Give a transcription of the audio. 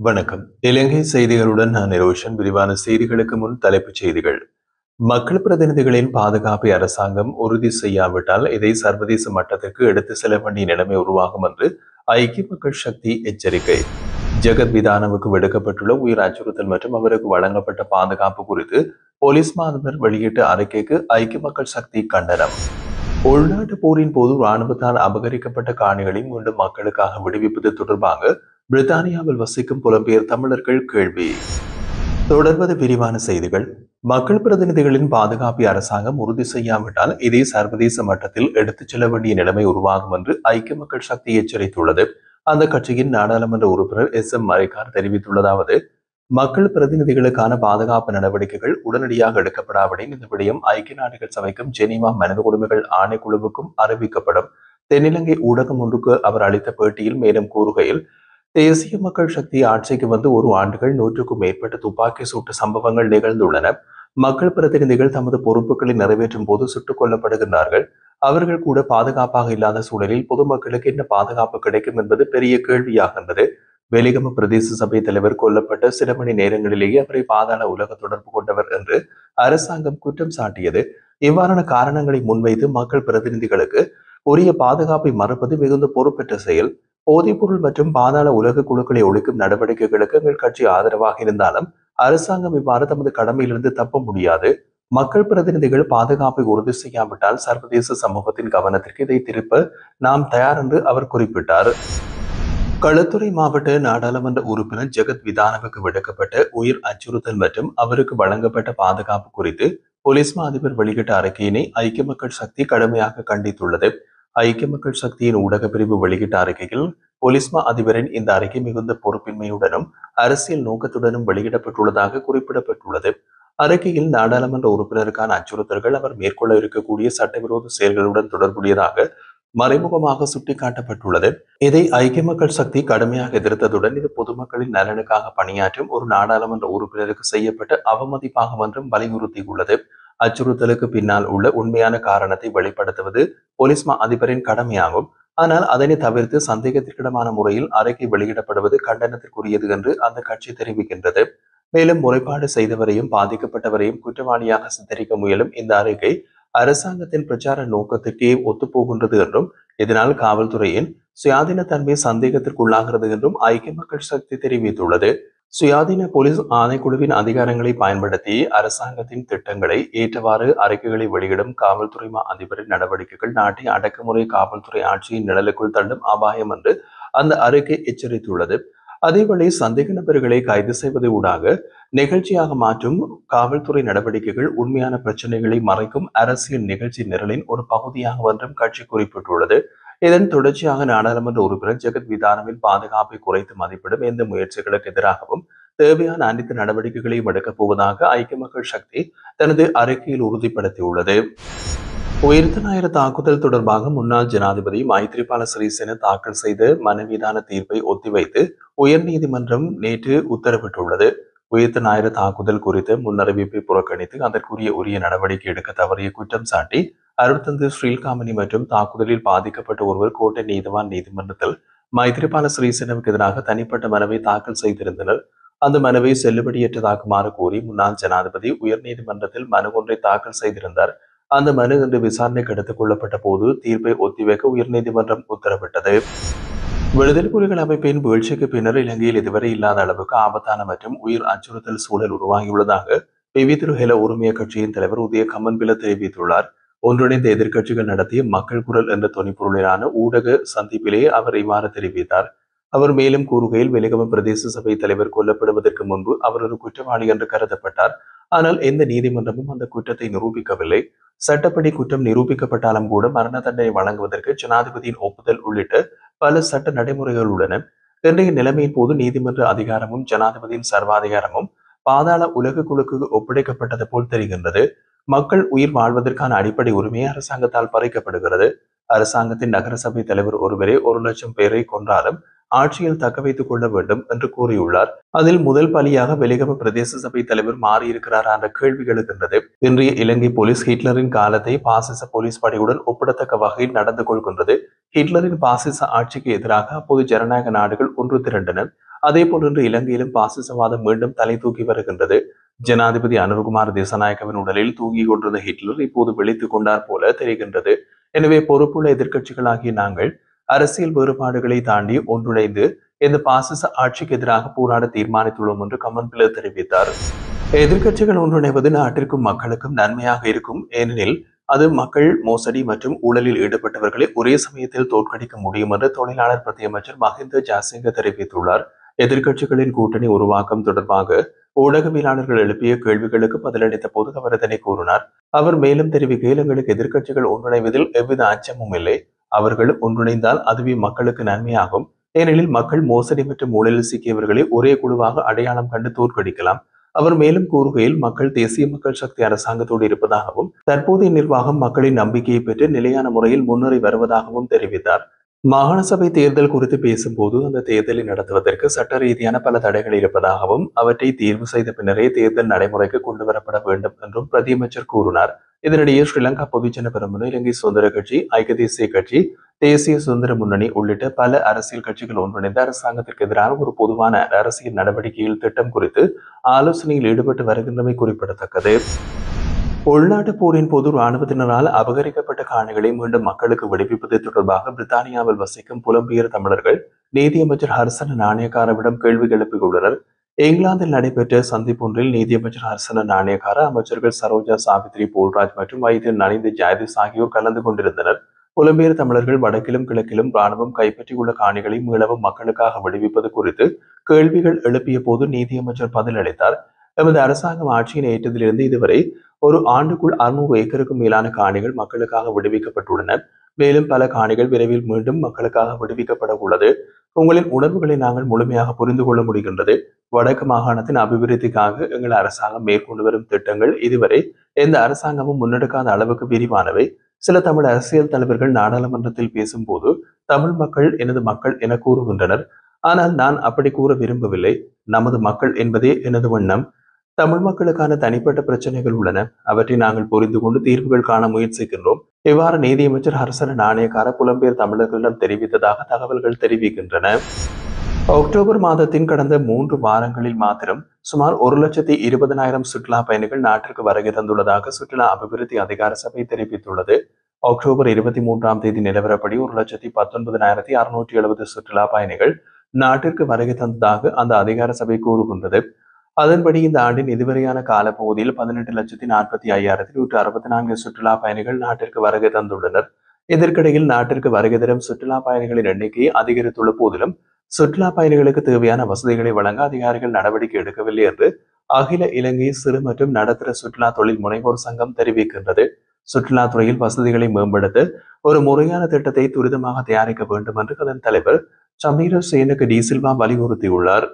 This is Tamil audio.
வணக்கம். இலங்கை செய்திகளுடன் நான் நிரோஷன். விரிவான செய்திகளுக்கு முன் தலைப்புச் செய்திகள். மக்கள் பிரதிநிதிகளின் பாதுகாப்பை அரசாங்கம் உறுதி செய்யாவிட்டால் இதை சர்வதேச மட்டத்திற்கு எடுத்து செல்ல வேண்டிய நிலைமை உருவாகும் என்று ஐக்கிய மக்கள் சக்தி எச்சரிக்கை. ஜெகத் விதானவுக்கு விடுக்கப்பட்டுள்ள உயிர் அச்சுறுத்தல் மற்றும் அவருக்கு வழங்கப்பட்ட பாதுகாப்பு குறித்து போலீஸ் மாதிபர் வெளியிட்ட அறிக்கைக்கு ஐக்கிய மக்கள் சக்தி கண்டனம். உள்நாட்டு போரின் போது இராணுவத்தால் அபகரிக்கப்பட்ட காணிகளை மீண்டும் மக்களுக்காக விடுவிப்பது தொடர்பாக பிரித்தானியாவில் வசிக்கும் புலம்பெயர் தமிழர்கள் கேள்வி. தொடர்வது விரிவான செய்திகள். மக்கள் பிரதிநிதிகளின் பாதுகாப்பை அரசாங்கம் உறுதி செய்யாவிட்டால் இதை சர்வதேச மட்டத்தில் எடுத்துச் செல்ல வேண்டிய நிலைமை உருவாகும் என்று ஐக்கிய மக்கள் சக்தி எச்சரித்துள்ளது. அந்த கட்சியின் நாடாளுமன்ற உறுப்பினர் எஸ்.எம். மரைக்கார் தெரிவித்துள்ளதாவது: மக்கள் பிரதிநிதிகளுக்கான பாதுகாப்பு நடவடிக்கைகள் உடனடியாக எடுக்கப்படாவிடின் இந்த விடயம் ஐக்கிய நாடுகள் சபைக்கும் ஜெனீவா மனித உரிமைகள் ஆணைக்குழுவுக்கும் அறிவிக்கப்படும். தென்னிலங்கை ஊடகம் ஒன்றுக்கு அவர் அளித்த பேட்டியில் மேலும் கூறுகையில், தேசிய மக்கள் சக்தி ஆட்சிக்கு வந்து 1 ஆண்டுகள் 100க்கும் மேற்பட்ட துப்பாக்கி சூட்டு சம்பவங்கள் நிகழ்ந்துள்ளன. மக்கள் பிரதிநிதிகள் தமது பொறுப்புகளை நிறைவேற்றும் போது சுட்டுக் கொல்லப்படுகின்றார்கள். அவர்கள் கூட பாதுகாப்பாக இல்லாத சூழலில் பொதுமக்களுக்கு என்ன பாதுகாப்பு கிடைக்கும் என்பது பெரிய கேள்வியாகின்றது. வெலிகம பிரதேச சபை தலைவர் கொல்லப்பட்ட சில மணி நேரங்களிலேயே அவரை பாதாள உலக தொடர்பு கொண்டவர் என்று அரசாங்கம் குற்றம் சாட்டியது. இவ்வாறான காரணங்களை முன்வைத்து மக்கள் பிரதிநிதிகளுக்கு உரிய பாதுகாப்பை மறுப்பது மிகுந்த பொறுப்பற்ற செயல். போதைப்பொருள் மற்றும் பாதாள உலக குழுக்களை ஒழிக்கும் நடவடிக்கைகளுக்கு எங்கள் கட்சி ஆதரவாக இருந்தாலும் அரசாங்கம் இவ்வாறு தமது கடமையிலிருந்து தப்ப முடியாது. மக்கள் பிரதிநிதிகள் பாதுகாப்பை உறுதி செய்யாவிட்டால் சர்வதேச சமூகத்தின் கவனத்திற்கு இதை திருப்ப நாம் தயார் என்று அவர் குறிப்பிட்டார். களுத்துறை மாவட்ட நாடாளுமன்ற உறுப்பினர் ஜெகத் விதானவுக்கு விடுக்கப்பட்ட உயிர் அச்சுறுத்தல் மற்றும் அவருக்கு வழங்கப்பட்ட பாதுகாப்பு குறித்து போலீஸ் அதிபர் வெளியிட்ட அறிக்கையினை ஐக்கிய மக்கள் சக்தி கடுமையாக கண்டித்துள்ளது. ஐக்கிய மக்கள் சக்தியின் ஊடக பிரிவு வெளியிட்ட அறிக்கையில் போலீஸ் அதிபரின் இந்த அறிக்கை மிகுந்த பொறுப்பின்மையுடனும் அரசியல் நோக்கத்துடனும் வெளியிடப்பட்டுள்ளதாக குறிப்பிடப்பட்டுள்ளது. அறிக்கையில் நாடாளுமன்ற உறுப்பினருக்கான அச்சுறுத்தல்கள் அவர் மேற்கொள்ள இருக்கக்கூடிய சட்டவிரோத செயல்களுடன் தொடர்புடையதாக மறைமுகமாக சுட்டிக்காட்டப்பட்டுள்ளது. இதை ஐக்கிய மக்கள் சக்தி கடுமையாக எதிர்த்ததுடன் இது பொதுமக்களின் நலனுக்காக பணியாற்றும் ஒரு நாடாளுமன்ற உறுப்பினருக்கு செய்யப்பட்ட அவமதிப்பாகும் என்றும் வலியுறுத்தியுள்ளது. அச்சுறுத்தலுக்கு பின்னால் உள்ள உண்மையான காரணத்தை வெளிப்படுத்துவது போலீஸ் அதிபரின் கடமையாகும். ஆனால் அதனை தவிர்த்து சந்தேகத்திற்கிடமான முறையில் அறிக்கை வெளியிடப்படுவது கண்டனத்திற்குரியது என்று அந்த கட்சி தெரிவிக்கின்றது. மேலும் முறைப்பாடு செய்தவரையும் பாதிக்கப்பட்டவரையும் குற்றவாளியாக சித்தரிக்க முயலும் இந்த அறிக்கை அரசாங்கத்தின் பிரச்சார நோக்கத்திற்கே ஒத்துப்போகின்றது என்றும் இதனால் காவல்துறையின் சுயாதீன தன்மை சந்தேகத்திற்குள்ளாகிறது என்றும் ஐக்கிய மக்கள் சக்தி தெரிவித்துள்ளது. சுயாதீன போலீஸ் ஆணைக்குழுவின் அதிகாரங்களை பயன்படுத்தி அரசாங்கத்தின் திட்டங்களை ஏற்றவாறு அறிக்கைகளை வெளியிடும் காவல்துறை அதிபரின் நடவடிக்கைகள் நாட்டை அடக்குமுறை காவல்துறை ஆட்சியின் நிழலுக்குள் தள்ளும் அபாயம் என்று அந்த அறிக்கை எச்சரித்துள்ளது. அதேவேளை சந்தேக நபர்களை கைது செய்வது ஊடாக நிகழ்ச்சியாக மாற்றும் காவல்துறை நடவடிக்கைகள் உண்மையான பிரச்சனைகளை மறைக்கும் அரசியல் நிகழ்ச்சி நிரலின் ஒரு பகுதியாக என்றும் கட்சி குறிப்பிட்டுள்ளது. இதன் தொடர்ச்சியாக நாடாளுமன்ற உறுப்பினர் ஜெகத் விதானவின் பாதுகாப்பை குறைத்து மதிப்பிடும் எந்த முயற்சிகளுக்கு எதிராகவும் தேவையான அனைத்து நடவடிக்கைகளையும் எடுக்கப் போவதாக ஐக்கிய மக்கள் சக்தி தனது அறிக்கையில் உறுதிப்படுத்தியுள்ளது. உயிர்த்த ஞாயிறு தாக்குதல் தொடர்பாக முன்னாள் ஜனாதிபதி மைத்ரிபால சிறிசேன தாக்கல் செய்த மனுமீதான தீர்ப்பை ஒத்திவைத்து உயர்நீதிமன்றம் நேற்று உத்தரவிட்டுள்ளது. உயிர்த்த ஞாயிறு தாக்குதல் குறித்த முன்னறிவிப்பை புறக்கணித்து அதற்குரிய உரிய நடவடிக்கை எடுக்க தவறிய குற்றம் சாட்டி அருட்தந்தை ஸ்ரீல்காமினி மற்றும் தாக்குதலில் பாதிக்கப்பட்ட ஒருவர் கோட்டை நீதிவான் நீதிமன்றத்தில் மைத்ரிபால சிறிசேனவுக்கு எதிராக தனிப்பட்ட மனுவை தாக்கல் செய்திருந்தனர். அந்த மனுவை செல்லுபடியற்றதாக்குமாறு கோரி முன்னாள் ஜனாதிபதி உயர்நீதிமன்றத்தில் மனு ஒன்றை தாக்கல் செய்திருந்தார். அந்த மனு இன்று விசாரணைக்கு எடுத்துக் கொள்ளப்பட்ட போது தீர்ப்பை ஒத்திவைக்க உயர்நீதிமன்றம் உத்தரவிட்டது. விடுதலை புலிகள் அமைப்பின் வீழ்ச்சிக்கு பின்னர் இலங்கையில் இதுவரை இல்லாத அளவுக்கு ஆபத்தான மற்றும் உயிர் அச்சுறுத்தல் சூழல் உருவாகியுள்ளதாக விவித்ருஹெல உரிமைய கட்சியின் தலைவர் உதய கம்மன்பில தெரிவித்துள்ளார். ஒன்றிணைந்த எதிர்க்கட்சிகள் நடத்திய மக்கள் குரல் என்ற தொனிப்பொருளிலான ஊடக சந்திப்பிலே அவர் இவ்வாறு தெரிவித்தார். அவர் மேலும் கூறுகையில், வெலிகம பிரதேச சபை தலைவர் கொல்லப்படுவதற்கு முன்பு அவர் ஒரு குற்றவாளி என்று கருதப்பட்டார். ஆனால் எந்த நீதிமன்றமும் அந்த குற்றத்தை நிரூபிக்கவில்லை. சட்டப்படி குற்றம் நிரூபிக்கப்பட்டாலும் கூட மரண தண்டனை வழங்குவதற்கு ஜனாதிபதியின் ஒப்புதல் உள்ளிட்ட பல சட்ட நடைமுறைகள் உள்ளன. இன்றைய நிலைமையின் போது நீதிமன்ற அதிகாரமும் ஜனாதிபதியின் சர்வாதிகாரமும் பாதாள உலக குழுக்கு ஒப்படைக்கப்பட்டது போல் தெரிகின்றது. மக்கள் உயிர் வாழ்வதற்கான அடிப்படை உரிமையை அரசாங்கத்தால் பறிக்கப்படுகிறது. அரசாங்கத்தின் நகரசபை தலைவர் ஒருவரே 1,00,000 பேரை கொன்றாலும் ஆட்சியில் தக்க வைத்துக் கொள்ள வேண்டும் என்று கூறியுள்ளார். அதில் முதல் பலியாக வெலிகம பிரதேச சபை தலைவர் மாறியிருக்கிறார் என்ற கேள்வி எழுகின்றது. இன்றைய இலங்கை போலீஸ் ஹிட்லரின் காலத்தை பாசிச போலீஸ் படையுடன் ஒப்பிடத்தக்க வகையில் நடந்து கொள்கின்றது. ஹிட்லரின் பாசிச ஆட்சிக்கு எதிராக அப்போது ஜனநாயக நாடுகள் ஒன்று திரண்டன. அதேபோல் இன்று இலங்கையிலும் பாசிசவாதம் மீண்டும் தலை தூக்கி வருகின்றது. ஜனாதிபதி அனுர்குமார் திசாநாயக்கவின் உடலில் தூங்கிக் கொண்டிருந்த ஹிட்லர் இப்போது விழித்துக் கொண்டார் போல தெரிகின்றது. எனவே பொறுப்புள்ள எதிர்க்கட்சிகளாகிய நாங்கள் அரசியல் வேறுபாடுகளை தாண்டி ஒன்றிணைந்து இந்த பாசிச ஆட்சிக்கு எதிராக போராட தீர்மானித்துள்ளோம் என்று கமன்பில தெரிவித்தார். எதிர்க்கட்சிகள் ஒன்றிணைவது நாட்டிற்கும் மக்களுக்கும் நன்மையாக இருக்கும். ஏனெனில் அது மக்கள் மோசடி மற்றும் ஊழலில் ஈடுபட்டவர்களை ஒரே சமயத்தில் தோற்கடிக்க முடியும் என்று தொழிலாளர் பிரதியமைச்சர் மஹிந்த ஜாசிங்க தெரிவித்துள்ளார். எதிர்க்கட்சிகளின் கூட்டணி உருவாக்கம் தொடர்பாக ஊடகவியலாளர்கள் எழுப்பிய கேள்விகளுக்கு பதிலளித்த போது அவர் இதனை கூறினார். அவர் மேலும் தெரிவிக்கையில், எங்களுக்கு எதிர்க்கட்சிகள் ஒன்றிணைவதில் எவ்வித அச்சமும் இல்லை. அவர்கள் ஒன்றிணைந்தால் அதுவே மக்களுக்கு நன்மையாகும். ஏனெனில் மக்கள் மோசடி மற்றும் ஊழலில் சிக்கியவர்களை ஒரே குழுவாக அடையாளம் கண்டு தோற்கடிக்கலாம். அவர் மேலும் கூறுகையில், மக்கள் தேசிய மக்கள் சக்தி அரசாங்கத்தோடு இருப்பதாகவும் தற்போதைய நிர்வாகம் மக்களின் நம்பிக்கையை பெற்று நிலையான முறையில் முன்னேறி வருவதாகவும் தெரிவித்தார். மாகாண சபை தேர்தல் குறித்து பேசும்போது அந்த தேர்தலை நடத்துவதற்கு சட்ட ரீதியான பல தடைகள் இருப்பதாகவும் அவற்றை தீர்வு செய்த பின்னரே தேர்தல் நடைமுறைக்கு கொண்டுவரப்பட வேண்டும் என்றும் பிரதியமைச்சர் கூறினார். இதனிடையே ஸ்ரீலங்கா பொதுஜன பெரமுன, இலங்கை சுதந்திர கட்சி, ஐக்கிய தேசிய கட்சி, தேசிய சுதந்திர முன்னணி உள்ளிட்ட பல அரசியல் கட்சிகள் ஒன்றிணைந்த அரசாங்கத்திற்கு எதிரான ஒரு பொதுவான அரசியல் நடவடிக்கையில் திட்டம் குறித்து ஆலோசனையில் ஈடுபட்டு வருகின்றமை குறிப்பிடத்தக்கது. உள்நாட்டு போரின் போது இராணுவத்தினரால் அபகரிக்கப்பட்ட காணிகளை மீண்டும் மக்களுக்கு விடுவிப்பது தொடர்பாக பிரித்தானியாவில் வசிக்கும் புலம்பெயர் தமிழர்கள் நீதியமைச்சர் ஹர்சன நாணயக்காரவிடம் கேள்வி எழுப்பியுள்ளனர். இங்கிலாந்தில் நடைபெற்ற சந்திப்பொன்றில் நீதியமைச்சர் ஹர்சன நாணயக்கார, அமைச்சர்கள் சரோஜா சாவித்ரி போல்ராஜ் மற்றும் வைத்தியர் நலிந்த ஜெயதிஸ் ஆகியோர் கலந்து கொண்டிருந்தனர். புலம்பெயர் தமிழர்கள் வடக்கிலும் கிழக்கிலும் இராணுவம் கைப்பற்றியுள்ள காணிகளை மீளவும் மக்களுக்காக விடுவிப்பது குறித்து கேள்விகள் எழுப்பிய போது நீதியமைச்சர் பதிலளித்தார். எமது அரசாங்கம் ஆட்சியின் ஏற்றதிலிருந்து இதுவரை ஒரு ஆண்டுக்குள் 600 ஏக்கருக்கும் மேலான காணிகள் மக்களுக்காக விடுவிக்கப்பட்டுள்ளன. மேலும் பல காணிகள் விரைவில் மீண்டும் மக்களுக்காக விடுவிக்கப்பட உள்ளது. உங்களின் உணர்வுகளை நாங்கள் முழுமையாக புரிந்து கொள்ள முடிகின்றது. வடக்கு மாகாணத்தின் அபிவிருத்திக்காக எங்கள் அரசாங்கம் மேற்கொண்டு வரும் திட்டங்கள் இதுவரை எந்த அரசாங்கமும் முன்னெடுக்காத அளவுக்கு விரிவானவை. சில தமிழ் அரசியல் தலைவர்கள் நாடாளுமன்றத்தில் பேசும்போது தமிழ் மக்கள் எனது மக்கள் என கூறுகின்றனர். ஆனால் நான் அப்படி கூற விரும்பவில்லை. நமது மக்கள் என்பதே எனது வண்ணம். தமிழ் மக்களுக்கான தனிப்பட்ட பிரச்சனைகள் உள்ளன. அவற்றை நாங்கள் புரிந்து கொண்டு தீர்வுகள் காண முயற்சிக்கின்றோம். இவ்வாறு நீதியமைச்சர் ஹர்சன நாணயக்கார புலம்பெயர் தமிழர்களிடம் தெரிவித்ததாக தகவல்கள் தெரிவிக்கின்றன. அக்டோபர் மாதத்தின் கடந்த 3 வாரங்களில் மாத்திரம் சுமார் 1,20,000 சுற்றுலா பயணிகள் நாட்டிற்கு வருகை தந்துள்ளதாக சுற்றுலா அபிவிருத்தி அதிகார சபை தெரிவித்துள்ளது. அக்டோபர் 23ஆம் தேதி நிலவரப்படி 1,19,670 சுற்றுலா பயணிகள் நாட்டிற்கு வருகை தந்ததாக அந்த அதிகார சபை கூறுகின்றது. அதன்படி இந்த ஆண்டின் இதுவரையான காலப்பகுதியில் 18,45,164 சுற்றுலா பயணிகள் நாட்டிற்கு வருகை தந்துள்ளனர். இதற்கிடையில் நாட்டிற்கு வருகை தரும் சுற்றுலா பயணிகளின் எண்ணிக்கை அதிகரித்துள்ள போதிலும் சுற்றுலா பயணிகளுக்கு தேவையான வசதிகளை வழங்க அதிகாரிகள் நடவடிக்கை எடுக்கவில்லை என்று அகில இலங்கை சிறு மற்றும் நடுத்தர சுற்றுலா தொழில் முனைவோர் சங்கம் தெரிவிக்கின்றது. சுற்றுலாத்துறையில் வசதிகளை மேம்படுத்த ஒரு முறையான திட்டத்தை துரிதமாக தயாரிக்க வேண்டும் என்று அதன் தலைவர் சமீர சேனக டி சில்வா வலியுறுத்தியுள்ளார்.